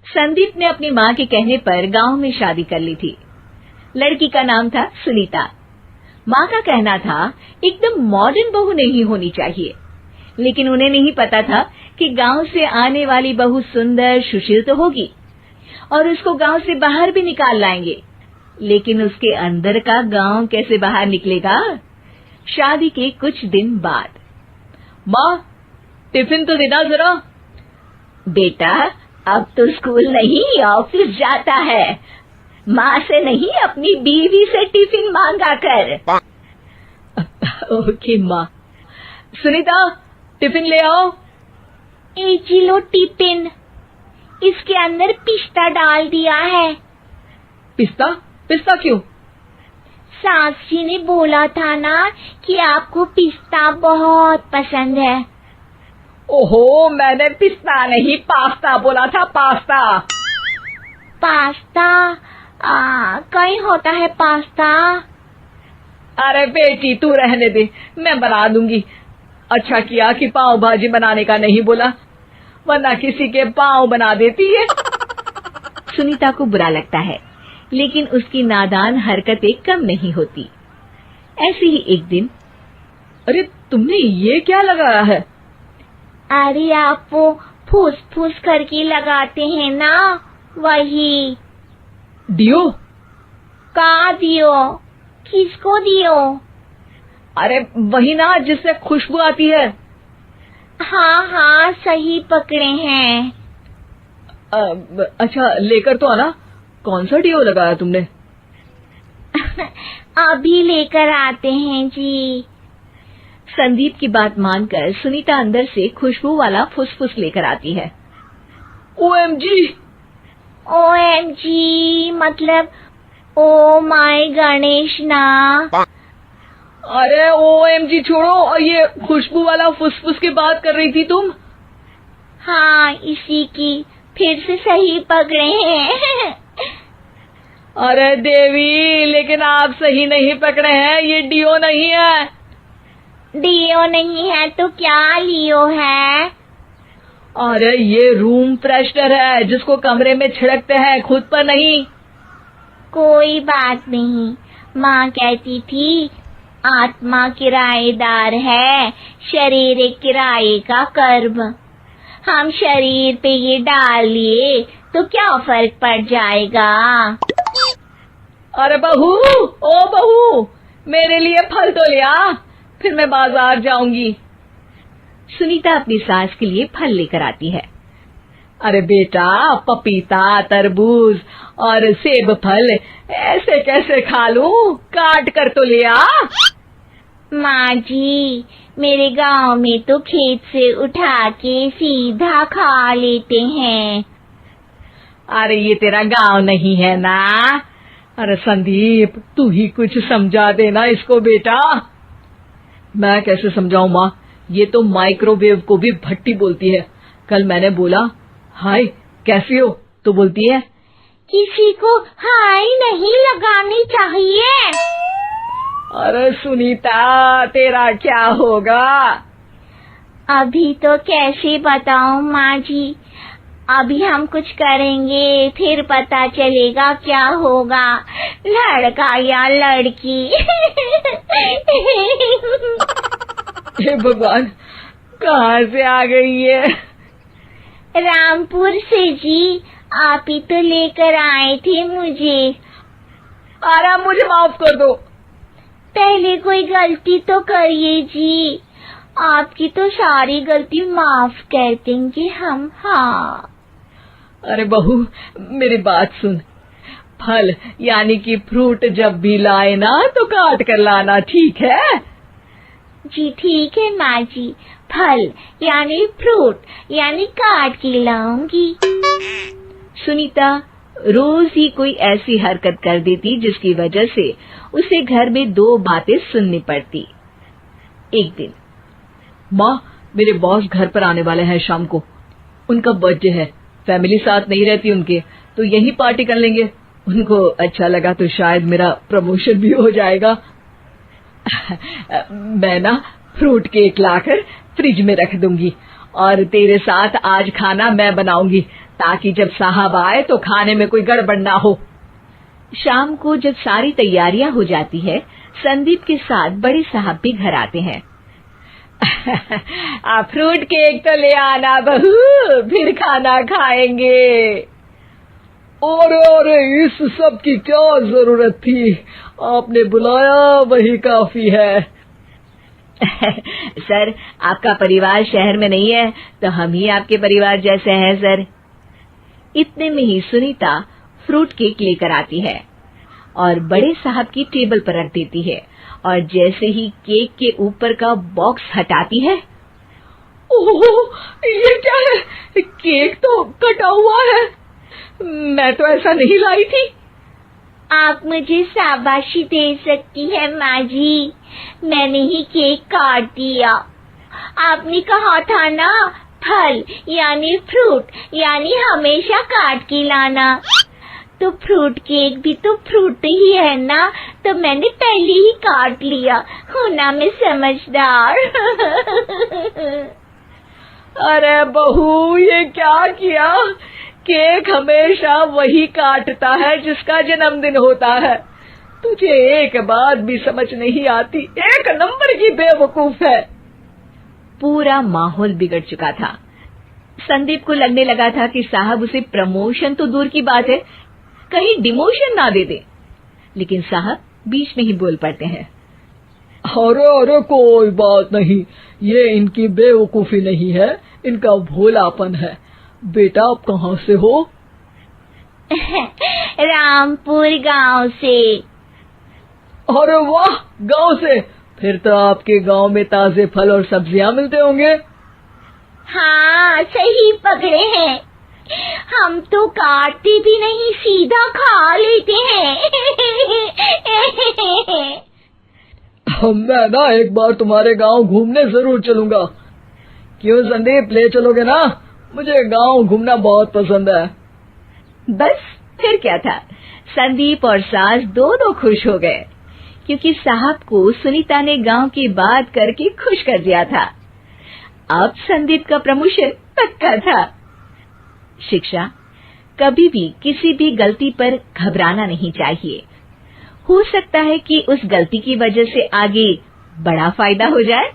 संदीप ने अपनी माँ के कहने पर गांव में शादी कर ली थी। लड़की का नाम था सुनीता। माँ का कहना था एकदम मॉडर्न बहू नहीं होनी चाहिए, लेकिन उन्हें नहीं पता था कि गांव से आने वाली बहू सुंदर सुशील तो होगी और उसको गांव से बाहर भी निकाल लाएंगे, लेकिन उसके अंदर का गांव कैसे बाहर निकलेगा। शादी के कुछ दिन बाद, माँ टिफिन तो देना जरा। बेटा अब तो स्कूल नहीं ऑफिस जाता है, माँ से नहीं अपनी बीवी से टिफिन मांगा कर। ओके माँ। सुनीता टिफिन ले आओ। जी लो टिफिन, इसके अंदर पिस्ता डाल दिया है। पिस्ता? पिस्ता क्यों? सास जी ने बोला था ना कि आपको पिस्ता बहुत पसंद है। ओहो, मैंने पिस्ता नहीं पास्ता बोला था, पास्ता। पास्ता? कहीं होता है पास्ता? अरे बेटी तू रहने दे, मैं बना दूंगी। अच्छा किया कि पाव भाजी बनाने का नहीं बोला, वरना किसी के पाव बना देती है। सुनीता को बुरा लगता है, लेकिन उसकी नादान हरकतें कम नहीं होती। ऐसे ही एक दिन, अरे तुमने ये क्या लगाया है? अरे आप वो फूस फूस करके लगाते हैं ना, वही। डियो? का दियो? किसको दियो? अरे वही ना जिससे खुशबू आती है। हाँ सही पकड़े हैं। अच्छा लेकर तो आना। कौन सा डियो लगाया तुमने? अभी लेकर आते हैं जी। संदीप की बात मानकर सुनीता अंदर से खुशबू वाला फुसफुस लेकर आती है। ओएमजी! ओएमजी मतलब ओ माय गणेश ना। अरे ओएमजी छोड़ो, और ये खुशबू वाला फुसफुस की बात कर रही थी तुम? हाँ इसी की, फिर से सही पकड़े हैं। अरे देवी, लेकिन आप सही नहीं पकड़े हैं, ये डियो नहीं है। डियो नहीं है तो क्या लियो है? अरे ये रूम फ्रेशनर है, जिसको कमरे में छिड़कते हैं, खुद पर नहीं। कोई बात नहीं, माँ कहती थी आत्मा किराएदार है, शरीर एक किराए का कर्म। हम शरीर पे ये डाल लिए तो क्या फर्क पड़ जाएगा। अरे बहू, ओ बहू, मेरे लिए फल तो ले आ, फिर मैं बाजार जाऊंगी। सुनीता अपनी सास के लिए फल लेकर आती है। अरे बेटा, पपीता, तरबूज और सेब फल ऐसे कैसे खा लूं? काट कर तो ले आ। माँ जी, मेरे गांव में तो खेत से उठा के सीधा खा लेते हैं। अरे ये तेरा गांव नहीं है ना। अरे संदीप, तू ही कुछ समझा देना इसको बेटा। मैं कैसे समझाऊं माँ, ये तो माइक्रोवेव को भी भट्टी बोलती है। कल मैंने बोला हाय कैसी हो, तो बोलती है किसी को हाय नहीं लगानी चाहिए। अरे सुनीता, तेरा क्या होगा? अभी तो कैसे बताऊं माँ जी, अभी हम कुछ करेंगे फिर पता चलेगा क्या होगा, लड़का या लड़की। हे भगवान, कहाँ से आ गई है? रामपुर से जी, आप ही तो लेकर आए थे मुझे। अरे मुझे माफ कर दो। पहले कोई गलती तो करिए जी, आपकी तो सारी गलती माफ कर देंगे हम। हाँ अरे बहू, मेरी बात सुन। फल यानी कि फ्रूट जब भी लाए ना तो काट कर लाना, ठीक है? जी ठीक है माँ जी, फल यानी फ्रूट यानी काट के लाऊंगी। सुनीता रोज ही कोई ऐसी हरकत कर देती जिसकी वजह से उसे घर में दो बातें सुननी पड़ती। एक दिन, माँ मेरे बॉस घर पर आने वाले हैं शाम को, उनका बर्थडे है, फैमिली साथ नहीं रहती उनके, तो यही पार्टी कर लेंगे। उनको अच्छा लगा तो शायद मेरा प्रमोशन भी हो जाएगा। मैं ना फ्रूट केक लाकर फ्रिज में रख दूंगी और तेरे साथ आज खाना मैं बनाऊंगी, ताकि जब साहब आए तो खाने में कोई गड़बड़ ना हो। शाम को जब सारी तैयारियां हो जाती है, संदीप के साथ बड़े साहब भी घर आते हैं। फ्रूट केक तो ले आना बहू, फिर खाना खाएंगे। अरे इस सब की क्या जरूरत थी, आपने बुलाया वही काफी है। सर, आपका परिवार शहर में नहीं है तो हम ही आपके परिवार जैसे हैं सर। इतने में ही सुनीता फ्रूट केक लेकर आती है और बड़े साहब की टेबल पर रख देती है, और जैसे ही केक के ऊपर का बॉक्स हटाती है, ओह, ये क्या है? केक तो कटा हुआ है, मैं तो ऐसा नहीं लाई थी। आप मुझे शाबाशी दे सकती है माँ जी, मैंने ही केक काट दिया। आपने कहा था ना, फल यानी फ्रूट यानी हमेशा काट के लाना, तो फ्रूट केक भी तो फ्रूट ही है ना, तो मैंने पहले ही काट लिया। हूँ ना मैं समझदार। अरे बहू, ये क्या किया? केक हमेशा वही काटता है जिसका जन्मदिन होता है। तुझे एक बात भी समझ नहीं आती, एक नंबर की बेवकूफ है। पूरा माहौल बिगड़ चुका था। संदीप को लगने लगा था कि साहब उसे प्रमोशन तो दूर की बात है, कहीं डिमोशन ना दे दे, लेकिन साहब बीच में ही बोल पड़ते हैं। अरे कोई बात नहीं, ये इनकी बेवकूफी नहीं है, इनका भोलापन है। बेटा, आप कहाँ से हो? रामपुर गांव से। अरे वाह, गांव से? फिर तो आपके गांव में ताजे फल और सब्जियां मिलते होंगे। हाँ, सही पकड़े हैं। हम तो काटते भी नहीं, सीधा खा लेते हैं। मैं ना एक बार तुम्हारे गांव घूमने जरूर चलूंगा। क्यों संदीप, ले चलोगे ना? मुझे गांव घूमना बहुत पसंद है। बस फिर क्या था, संदीप और सास दोनों खुश हो गए, क्योंकि साहब को सुनीता ने गांव की बात करके खुश कर दिया था। अब संदीप का प्रमोशन पक्का था। शिक्षा, कभी भी किसी भी गलती पर घबराना नहीं चाहिए। हो सकता है कि उस गलती की वजह से आगे बड़ा फायदा हो जाए।